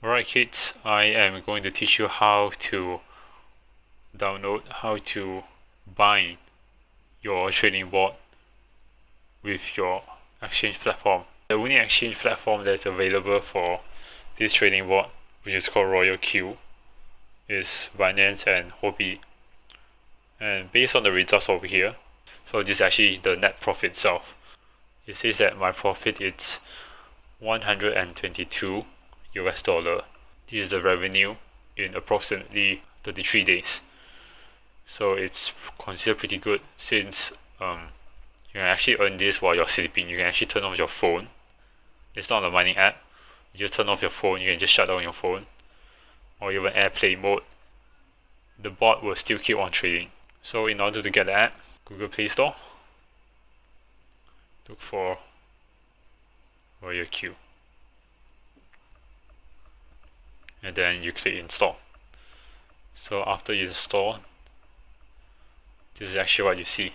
Alright kids, I am going to teach you how to bind your trading bot with your exchange platform. The only exchange platform that's available for this trading bot, which is called RoyalQ, is Binance and Huobi. And based on the results over here, so this is actually the net profit itself. It says that my profit is 122 US dollar. This is the revenue in approximately 33 days. So it's considered pretty good since you can actually earn this while you're sleeping. You can actually turn off your phone. It's not a mining app. You just turn off your phone, you can just shut down your phone, or even airplane mode. The bot will still keep on trading. So in order to get the app, Google Play Store, look for RoyalQ, and then you click install. So after you install, this is actually what you see.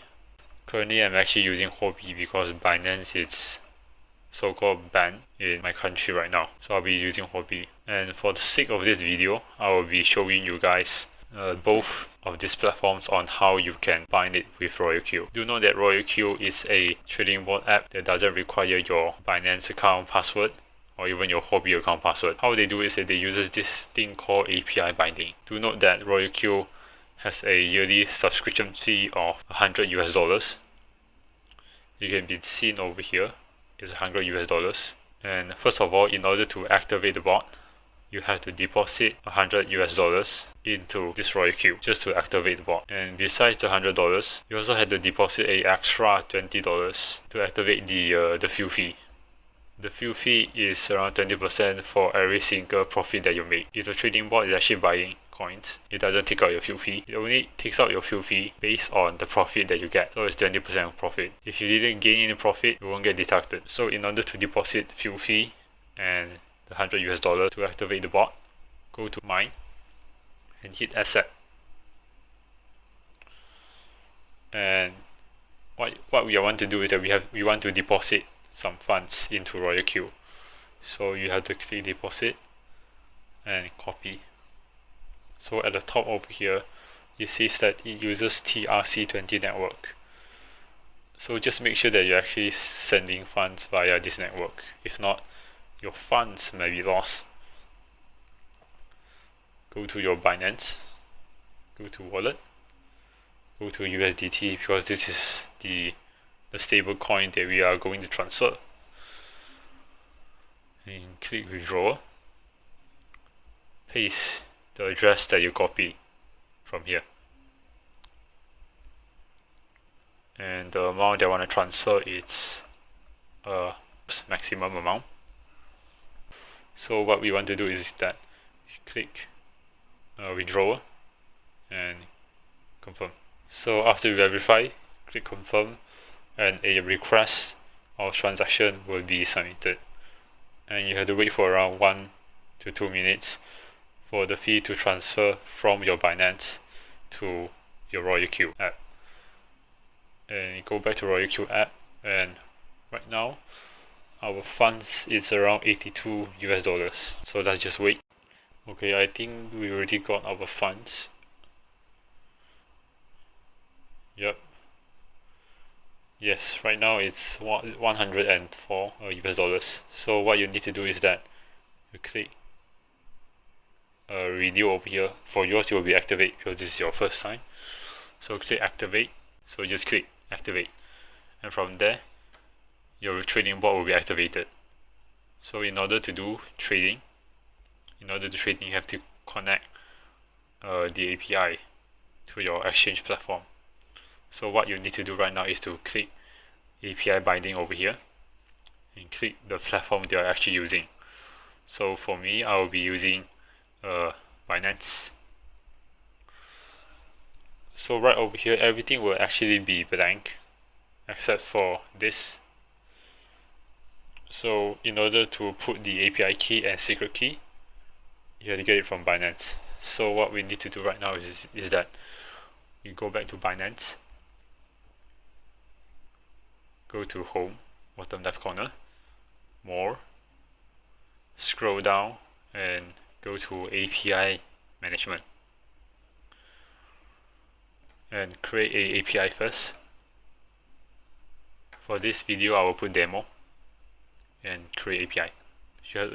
Currently I'm actually using Huobi because Binance is so-called banned in my country right now. So I'll be using Huobi. And for the sake of this video, I will be showing you guys both of these platforms on how you can bind it with RoyalQ. Do know that RoyalQ is a trading bot app that doesn't require your Binance account password or even your Huobi account password. How they do it is that they use this thing called API binding. Do note that RoyalQ has a yearly subscription fee of 100 US dollars. You can be seen over here is 100 US dollars. And first of all, in order to activate the bot, you have to deposit 100 US dollars into this RoyalQ just to activate the bot. And besides the $100, you also have to deposit a extra $20 to activate the fuel fee. The fuel fee is around 20% for every single profit that you make. If the trading bot is actually buying coins, it doesn't take out your fuel fee. It only takes out your fuel fee based on the profit that you get. So it's 20% of profit. If you didn't gain any profit, it won't get deducted. So in order to deposit fuel fee and the 100 US dollar to activate the bot, go to mine and hit asset. And what we want to do is that we want to deposit some funds into RoyalQ. So you have to click deposit and copy. So at the top over here, it says that it uses TRC20 network. So just make sure that you're actually sending funds via this network. If not, your funds may be lost. Go to your Binance, go to wallet, go to USDT because this is the stable coin that we are going to transfer. And click withdraw. Paste the address that you copy from here. And the amount that I want to transfer is maximum amount. So what we want to do is that you click withdraw and confirm. So after you verify, click confirm and a request of transaction will be submitted. And you have to wait for around 1 to 2 minutes for the fee to transfer from your Binance to your RoyalQ app. And you go back to RoyalQ app, and right now our funds is around 82 US dollars. So let's just wait. Okay, I think we already got our funds. Yep. Yes, right now it's 104 US dollars. So what you need to do is that you click renew over here. For yours it will be activate because this is your first time. So click activate. So just click activate, and from there your trading bot will be activated. So in order to do trading, you have to connect the API to your exchange platform. So what you need to do right now is to click API binding over here and click the platform they are actually using. So for me, I will be using Binance. So right over here, everything will actually be blank except for this. So in order to put the API key and secret key, you have to get it from Binance. So what we need to do right now is that you go back to Binance, go to home, bottom left corner, more, scroll down and go to API management and create a API first. For this video I will put demo and create API.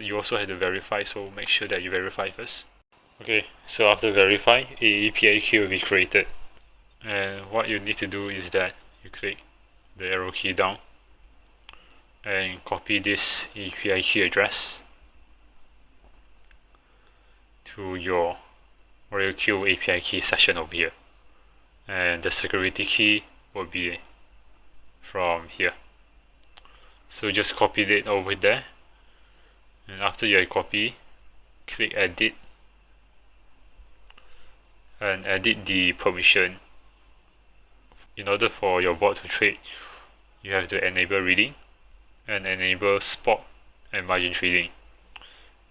You also have to verify, so make sure that you verify first. Okay, so after verify, a API key will be created, and what you need to do is that you click the arrow key down and copy this API key address to your RoyalQ API key session over here, and the security key will be from here. So just copy it over there, and after you copy, click edit and edit the permission. In order for your bot to trade, you have to enable reading and enable spot and margin trading.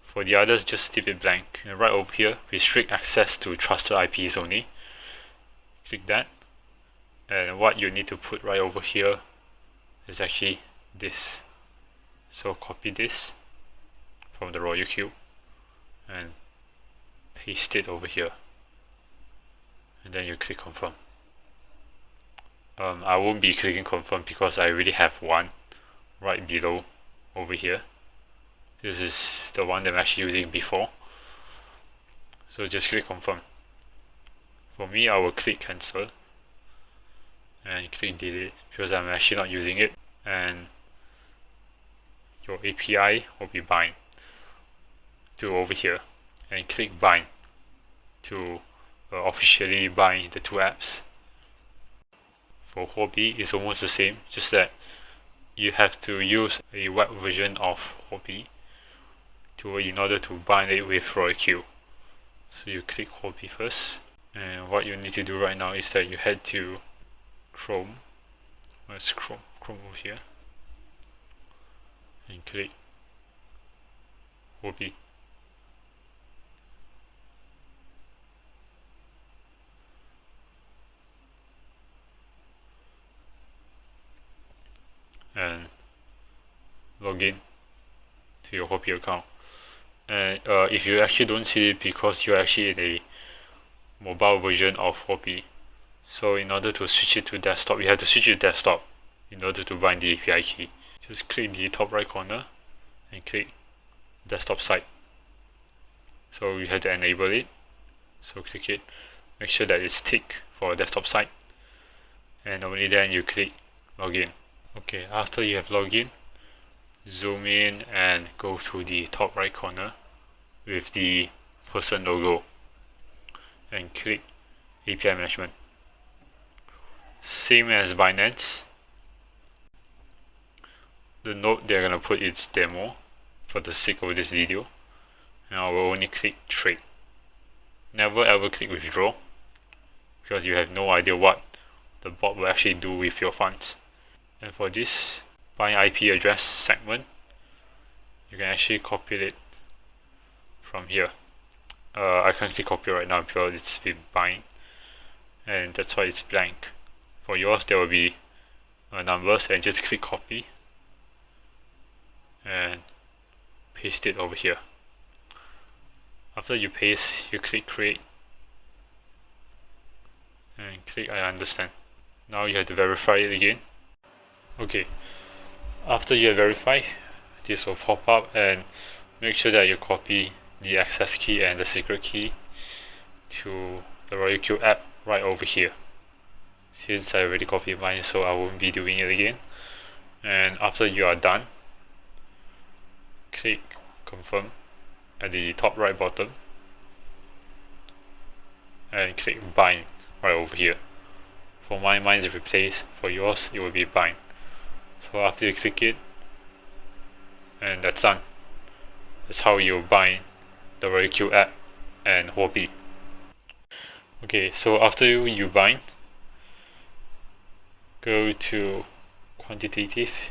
For the others, just leave it blank. And right over here, restrict access to trusted IPs only. Click that, and what you need to put right over here is actually this. So copy this from the RoyalQ and paste it over here, and then you click confirm. I won't be clicking confirm because I already have one right below over here. This is the one that I'm actually using before, so just click confirm. For me, I will click cancel and click delete because I'm actually not using it, and your API will be bind to over here, and click bind to officially bind the two apps. For Huobi, it's almost the same, just that you have to use a web version of Huobi in order to bind it with RoyalQ. So you click Huobi first, and what you need to do right now is that you head to Chrome. Where's Chrome? Chrome over here, and click Huobi. And log in to your Huobi account. And if you actually don't see it because you're actually in a mobile version of Huobi, so in order to switch it to desktop, you have to switch it to desktop in order to bind the API key. Just click the top right corner and click desktop site. So you have to enable it, so click it, make sure that it's ticked for desktop site, and only then you click login. Okay, after you have logged in, zoom in and go to the top right corner with the person logo and click API management. Same as Binance, the note they're gonna put is demo for the sake of this video, and I will only click trade. Never ever click withdraw because you have no idea what the bot will actually do with your funds. And for this bind IP address segment, you can actually copy it from here. I can't click copy right now because it's been bind, and that's why it's blank. For yours, there will be numbers, and just click copy and paste it over here. After you paste, you click create and click I understand. Now you have to verify it again. Okay, after you have verified, this will pop up, and make sure that you copy the access key and the secret key to the RoyalQ app right over here. Since I already copied mine, so I won't be doing it again. And after you are done, click confirm at the top right bottom and click bind right over here. For mine is replaced, for yours it will be bind. So after you click it, and that's done. That's how you bind the RoyalQ app and Huobi. Okay, so after you bind, go to quantitative.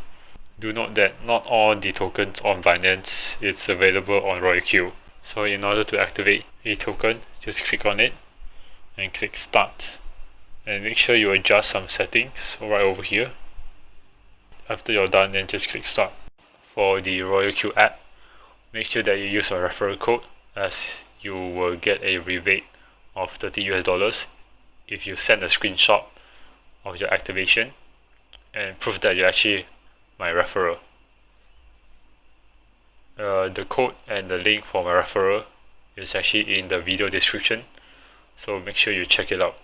Do note that not all the tokens on Binance is available on RoyalQ. So in order to activate a token, just click on it and click start. And make sure you adjust some settings, so right over here. After you're done, then just click start. For the RoyalQ app, make sure that you use a referral code as you will get a rebate of 30 US dollars if you send a screenshot of your activation and prove that you're actually my referral. The code and the link for my referral is actually in the video description, so make sure you check it out.